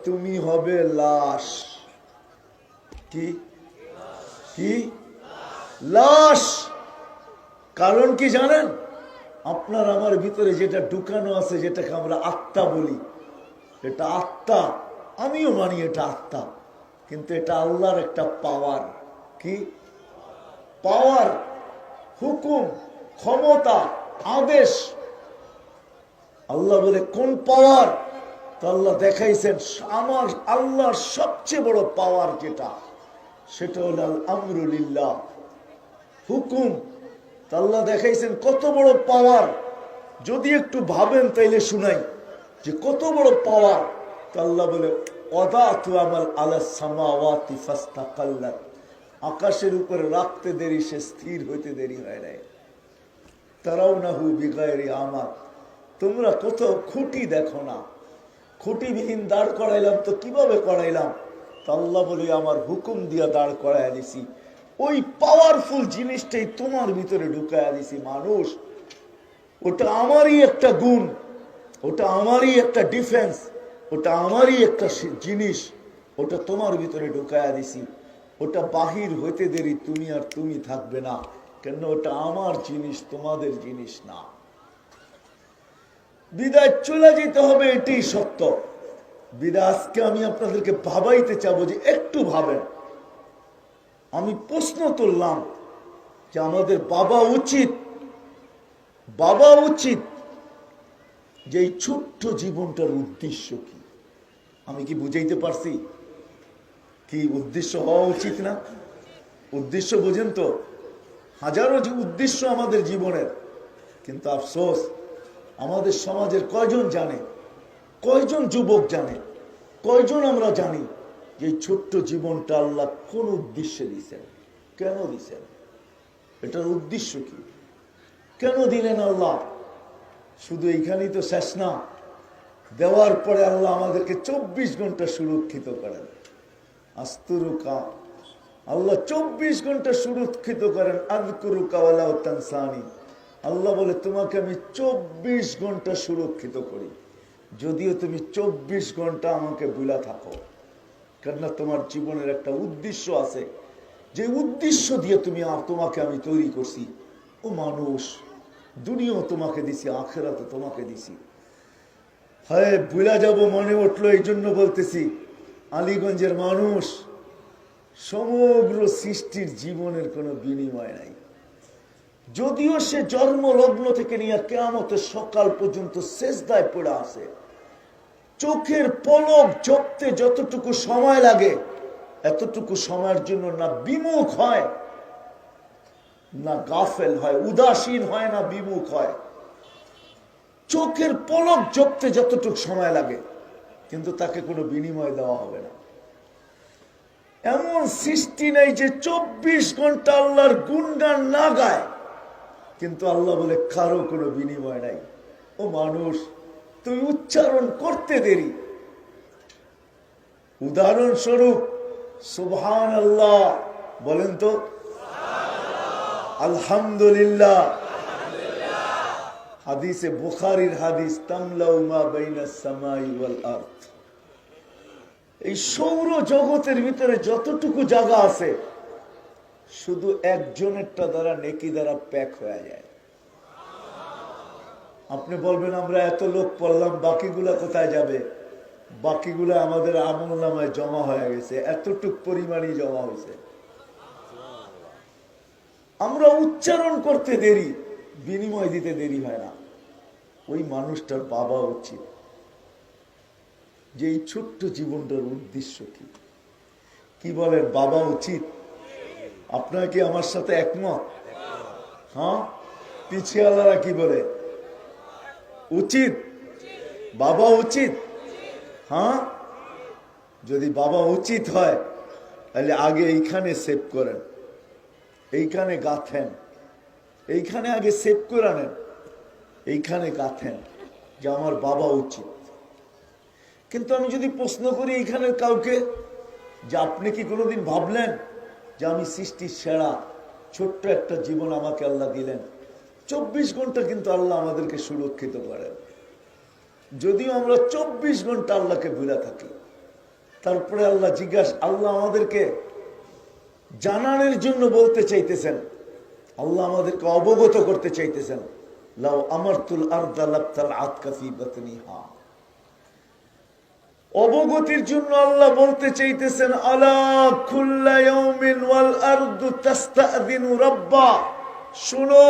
তুমি হবে লাশ। কি কি লাশ? কারণ কি জানেন? আপনার আমার ভিতরে যেটা ঢুকানো আছে, যেটাকে আমরা আত্মা বলি, এটা আত্মা, আমিও মানি এটা আত্মা, কিন্তু এটা আল্লাহর একটা পাওয়ার। কি পাওয়ার? হুকুম, ক্ষমতা, আদেশ। আল্লাহ বলে কোন পাওয়ার? তো আল্লাহ দেখাইছেন আমার আল্লাহর সবচেয়ে বড় পাওয়ার যেটা, সেটা হল আল আমরুলিল্লাহ, হুকুম। তা আল্লাহ দেখাইছেন কত বড় পাওয়ার। যদি একটু ভাবেন তাইলে শুনাই যে কত বড় পাওয়ার। তা আল্লাহ বলে ওয়াদাতু আমাল আলাস সামাওয়াতি ফাস্তাকাল্লাত, আকাশের উপরে রাখতে দেরি, সে স্থির হইতে দেরি হয় নাই। তারাউনাহু বিগাইরি আমাদ, তোমরা কোথাও খুঁটি দেখো না। খুঁটিবিহীন দাঁড় করাইলাম তো কিভাবে করাইলাম? তা আল্লাহ বলে আমার হুকুম দিয়া দাঁড় করাইয়া দিছি। ওই পাওয়ারফুল জিনিসটাই তোমার ভিতরে ঢুকাইয়া দিছি মানুষ। ওটা আমারই একটা গুণ, ওটা আমারই একটা ডিফেন্স, ওটা আমারই একটা জিনিস, ওটা তোমার ভিতরে ঢুকাইয়া দিছি। ওটা বাহির হইতে দেরি, তুমি আর তুমি থাকবে না, কেন ওটা আমার জিনিস, তোমাদের জিনিস না। বিদায় চলে যেতে হবে, এটাই সত্য। বিদায় আজকে আমি আপনাদেরকে ভাবাইতে চাবো যে একটু ভাবেন। আমি প্রশ্ন তুললাম যে আমাদের বাবা উচিত যে এই ছোট্ট জীবনটার উদ্দেশ্য কি? আমি কি বুঝাইতে পারছি? কি উদ্দেশ্য হওয়া উচিত না? উদ্দেশ্য বোঝেন তো? হাজারো উদ্দেশ্য আমাদের জীবনের, কিন্তু আফসোস আমাদের সমাজের কয়জন জানে, কয়জন যুবক জানে, কয়জন আমরা জানি যে এই ছোট্ট জীবনটা আল্লাহ কোন উদ্দেশ্যে দিয়েছেন, কেন দিয়েছেন, এটার উদ্দেশ্য কি, কেন দিলেন আল্লাহ? শুধু এইখানেই তো শেষ না। দেওয়ার পরে আল্লাহ আমাদেরকে 24 ঘন্টা সুরক্ষিত করেন। আস্তুরুকা, আল্লাহ 24 ঘন্টা সুরক্ষিত করেন। আযকুরুকা ওয়ালা তানসানি, আল্লাহ বলে তোমাকে আমি 24 ঘন্টা সুরক্ষিত করি, যদিও তুমি 24 ঘন্টা আমাকে ভুলা থাকো। কেননা তোমার জীবনের একটা উদ্দেশ্য আছে, যে উদ্দেশ্য দিয়ে তোমাকে আমি তৈরি করছি। ও মানুষ, দুনিয়াও তোমাকে দিছি, আখিরাতও তোমাকে দিছি। হায় ভুলা যাব মনে উঠলো, এই জন্য বলতেছি আলীগঞ্জের মানুষ, সমগ্র সৃষ্টির জীবনের কোনো বিনিময় নাই। যদিও সে জন্ম লগ্ন থেকে নিয়ে কিয়ামতের সকাল পর্যন্ত সেজদায় পড়ে আছে, চোখের পলক ঝপতে যতটুকু সময় লাগে, এতটুকু সময়ের জন্য না বিমুখ হয়, না গাফেল হয়, উদাসীন হয়, না বিমুখ হয়। চোখের পলক ঝপতে যতটুকু সময় লাগে, কিন্তু তাকে কোনো বিনিময় দেওয়া হবে না। এমন সৃষ্টি নেই যে 24 ঘন্টা আল্লাহর গুণগান না গায়, কিন্তু আল্লাহ বলে কারো কোনো বিনিময় নাই। ও মানুষ, তুমি উচ্চারণ করতে দেরি। উদাহরণস্বরূপ সুবহানাল্লাহ বলেন তো, আলহামদুলিল্লাহ। হাদিসে বুখারীর হাদিস, তামলাউ মা বাইনাস সামাই ওয়াল আরদ, এই সৌর জগতের ভিতরে যতটুকু জায়গা আছে, শুধু একজনেরটা দ্বারা নেকি দ্বারা প্যাক হয়ে যায়। আপনি বলবেন আমরা এত লোক পড়লাম, বাকিগুলা কোথায় যাবে? বাকিগুলা আমাদের আমল নামায় জমা হয়ে গেছে, এতটুক পরিমাণই জমা হয়েছে। আমরা উচ্চারণ করতে দেরি, বিনিময় দিতে দেরি হয় না। ওই মানুষটার বাবা উচিত যে এই ছোট্ট জীবনটার উদ্দেশ্য কি। কি বলেন? বাবা উচিত? আপনারা কি আমার সাথে একমত? হ্যাঁ, পিছিয়ে আলারা কি বলে? উচিত, বাবা উচিত। হ্যাঁ, যদি বাবা উচিত হয় তাহলে আগে এইখানে সেভ করেন, এইখানে গাঁথেন, এইখানে আগে সেভ করে নেন, এইখানে গাঁথেন যে আমার বাবা উচিত। কিন্তু আমি যদি প্রশ্ন করি এইখানে কাউকে যে আপনি কি কোনোদিন ভাবলেন যে আমি সৃষ্টির সেরা, ছোট্ট একটা জীবন আমাকে আল্লাহ দিলেন, 24 ঘন্টা কিন্তু আল্লাহ আমাদেরকে সুরক্ষিত করেন। যদিও আমরা 24 ঘন্টা আল্লাহকে ভুলে থাকি, তারপরে আল্লাহ আল্লাহ আমাদেরকে জানানোর জন্য বলতে চাইতেছেন, আল্লাহ আমাদেরকে অবগত করতে চাইতেছেন, লাউ আমারতুল আরদা লাবতালআতকা ফি বাতনিহা। অবগতির জন্য আল্লাহ বলতে চাইতেছেন, আলা কুল্লা ইয়াউমিন ওয়াল আরদু তাস্তাযিনু রাব্বা। শুনো,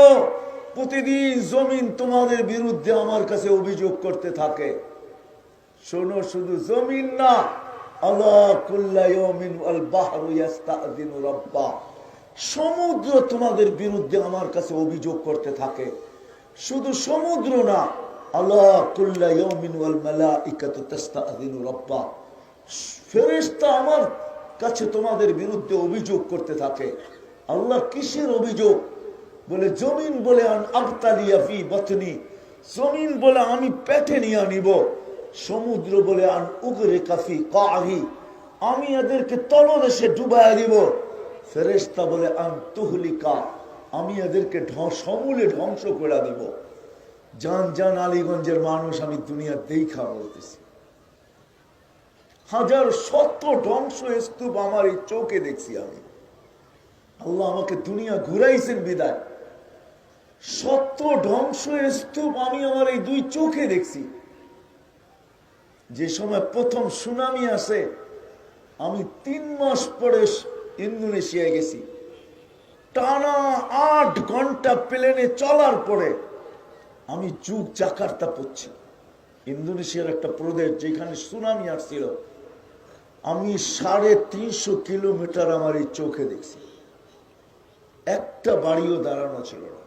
প্রতিদিন জমিন তোমাদের বিরুদ্ধে আমার কাছে অভিযোগ করতে থাকে। শোনো, শুধু জমিন না, আলা কুল্লা ইয়াউমিন ওয়াল বাহরু ইস্তাযিনু রাব্বা। সমুদ্র তোমাদের বিরুদ্ধে আমার কাছে অভিযোগ করতে থাকে। শুধু সমুদ্র না, আলা কুল্লা ইয়াউমিন ওয়াল মালাইকাতু তাস্তাযিনু রাব্বা। ফেরেশতা আমার কাছে তোমাদের বিরুদ্ধে অভিযোগ করতে থাকে। আল্লাহ কিসের অভিযোগ? বলে জমিন বলে আন আবতালিয়া ফি বাতনি, জমিন বলে আমি পেটে নিয়ে নিব। সমুদ্র বলে আন উগরিকা ফি কাহি, আমি এদেরকে তলদেশে ডুবাইয়া দিব। ফেরেশতা বলে আন তুহলিকা, আমি এদেরকে সমূলে ধ্বংস করে দিব। জান জান আলীগঞ্জের মানুষ, আমি দুনিয়া দেখা বলতেছি, হাজার শত ধ্বংস স্তূপ আমার এই চোখে দেখছি আমি। আল্লাহ আমাকে দুনিয়া ঘুরাইছেন বিদায়, শত ধ্বংস স্তূপ আমি আমার এই দুই চোখে দেখছি। যে সময় প্রথম সুনামি আসে, আমি 3 মাস পরে ইন্দোনেশিয়ায় গেছি। টানা 8 ঘন্টা প্লেনে চলার পরে আমি জাকার্তা পড়ছি, ইন্দোনেশিয়ার একটা প্রদেশ যেখানে সুনামি আসছিল। আমি 350 কিলোমিটার আমার এই চোখে দেখছি, একটা বাড়িও দাঁড়ানো ছিল না।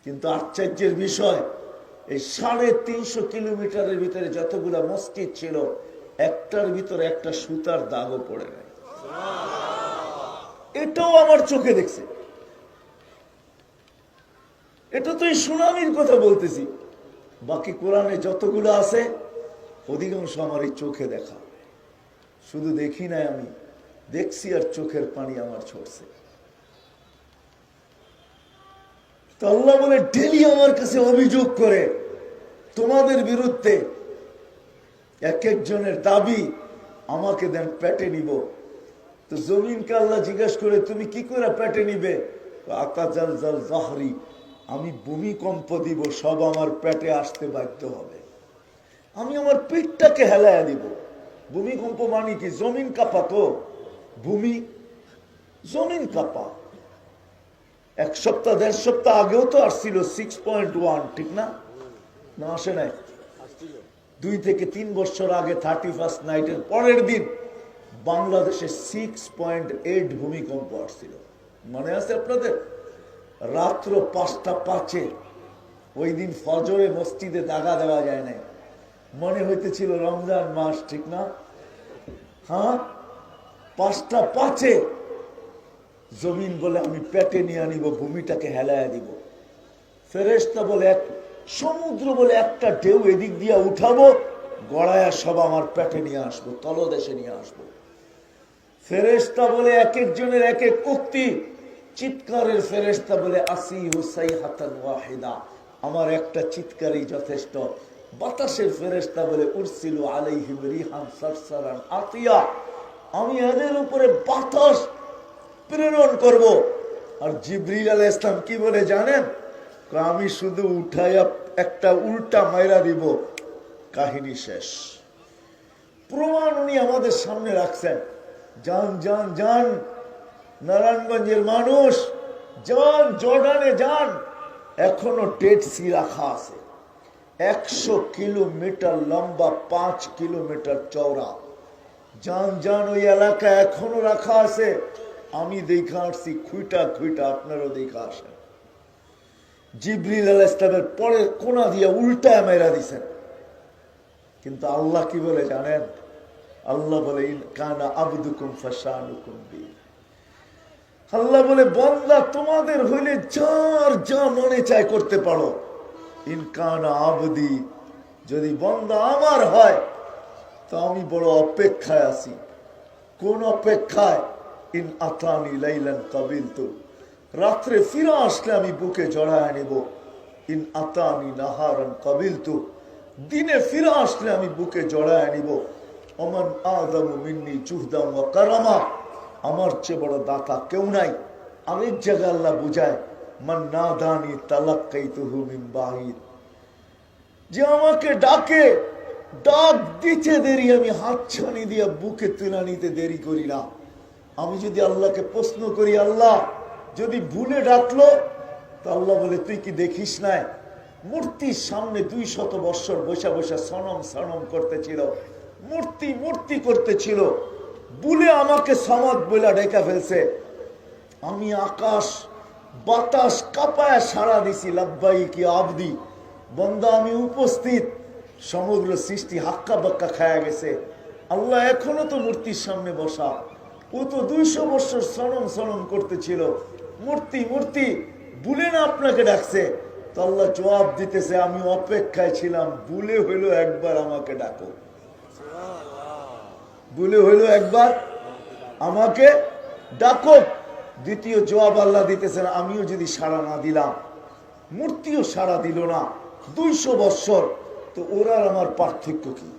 কিন্তু আশ্চর্যের বিষয়, এই 350 কিলোমিটারের ভিতরে যতগুলা মসজিদ ছিল, একটার ভিতরে একটা সুতার দাগও পড়ে নাই। এটাও আমার চোখে দেখছে। এটা তো এই সুনামির কথা বলতেছি। বাকি কোরআনে যতগুলো আছে অধিকাংশ আমার এই চোখে দেখা। শুধু দেখি নাই, আমি দেখছি আর চোখের পানি আমার ছড়ছে। তো আল্লাহ বলে ডেলি আমার কাছে অভিযোগ করে তোমাদের বিরুদ্ধে। এক একজনের দাবি, আমাকে দেন পেটে নিব। তো জমিনকে আল্লাহ জিজ্ঞাসা করে, তুমি কি করে পেটে নিবে? আতাজাল জাল জাহরি, আমি ভূমিকম্প দিব, সব আমার পেটে আসতে বাধ্য হবে। আমি আমার পেটটাকে হেলায়া দিব। ভূমিকম্প মানে কি? জমিন কাঁপা। তো ভূমি জমিন কাঁপা। 1 সপ্তাহ 1.5 সপ্তাহ আগেও তো আসছিল 6.1, ঠিক না? না আসে নাই? 2 থেকে 3 বছর আগে 31st নাইটের পরের দিন বাংলাদেশে 6.8 ভূমিকম্প আসছিল। মনে আছে আপনাদের? রাত্র 5টা 5-এ, ওই দিন ফজরে মসজিদে দাগা দেওয়া যায় নাই, মনে হইতেছিল রমজান মাস, ঠিক না? হ্যাঁ, 5টা 5-এ জমিন বলে আমি পেটে নিয়ে আনিব, ভূমিটাকে হেলায়া দিব। ফেরেশতা বলে সমুদ্র বলে একটা ঢেউ এদিক দিয়ে উঠাবো, গড়ায়া সব আমার পেটে নিয়ে আসবো, তলদেশে নিয়ে আসবো। ফেরেশতা বলে এক একজনের এক এক উক্তি। চিৎকারের ফেরেশতা বলে আসিহু সাইহাতান ওয়াহিদা, আমার একটা চিৎকারই যথেষ্ট। বাতাসের ফেরেশতা বলে উরসিলু আলাইহিম রিহান সারসারান আতিয়া, আমি এদের উপরে বাতাস প্রেরণ করব। আর জিবরিল আলাইহিস সালাম কি বলে জানেন? আমি শুধু উঠাইয়া একটা উল্টা মাইরা দিব, কাহিনী শেষ। প্রমাণ উনি আমাদের সামনে রাখছেন। যান যান যান নারায়ণগঞ্জের মানুষ, যান জর্ডানে যান, এখনো ডেড সি রাখা আছে। 100 কিলোমিটার লম্বা, 5 কিলোমিটার চওড়া। যান যান, ওই এলাকা এখনো রাখা আছে। আমি দেখা আসছি খুইটা খুইটা, আপনারও দেখা আসেন। জিবরিল আলাইহিস সালামের পরের কোনা দিয়ে উল্টায় মেরা দিছেন। কিন্তু আল্লাহ কি বলে জানেন? আল্লাহ বলে ইন কানা আবদুকুম ফাশানুকুম বি, আল্লাহ বলে বান্দা তোমাদের হইলে যার যা মনে চায় করতে পারো। ইন কানা আবদি, যদি বান্দা আমার হয় তো আমি বড় অপেক্ষায় আছি। কোন অপেক্ষায়? ইন আতানি লাইলান কাবিলতু, রাত্রে ফিরে আসলে আমি বুকে জড়ায় নিব। ইন আতানি নাহারান কাবিলতু, দিনে ফিরে আসলে আমি বুকে জড়ায় নিব। ওমান আযমু মিন্নী জুহদান ওয়া কারামা, আমার চেয়ে বড় দাতা কেউ নাই। আরেক জায়গায় আল্লাহ বুঝায় মান নাদানি তালাক্কাইতুহু মিন বাঈদ, যে আমাকে ডাকে, ডাক দিতে দেরি, আমি হাতছানি দিয়ে বুকে তুলে নিতে দেরি করি না। আমি যদি আল্লাহকে প্রশ্ন করি, আল্লাহ যদি ভুলে ডাকলো, তো আল্লাহ বলে তুই কি দেখিস নাই মূর্তির সামনে 200 বৎসর বসে বসে সনম সনম করতেছিল, মূর্তি মূর্তি করতেছিল, ভুলে আমাকে সমাদ বলে ডেকে ফেলছে। আমি আকাশ বাতাস কাঁপায় সাড়া দিছি, লাব্বাইকি আবদি, বন্দা আমি উপস্থিত। সমগ্র সৃষ্টি হাক্কা বাক্কা খায়া গেছে। আল্লাহ এখনো তো মূর্তির সামনে বসা, ও তো 200 বছর সনম সনম করতেছিল, মূর্তি মূর্তি, ভুলে না আপনাকে ডাকছে। তো আল্লাহ জবাব দিতেছে, আমি অপেক্ষায় ছিলাম, ভুলে হইলো একবার আমাকে ডাকো, ভুলে হইলো একবার আমাকে ডাকো। দ্বিতীয় জবাব আল্লাহ দিতেছেন, আমিও যদি সাড়া না দিলাম, মূর্তিও সাড়া দিল না 200 বৎসর, তো ওরা আমার পার্থক্য কি?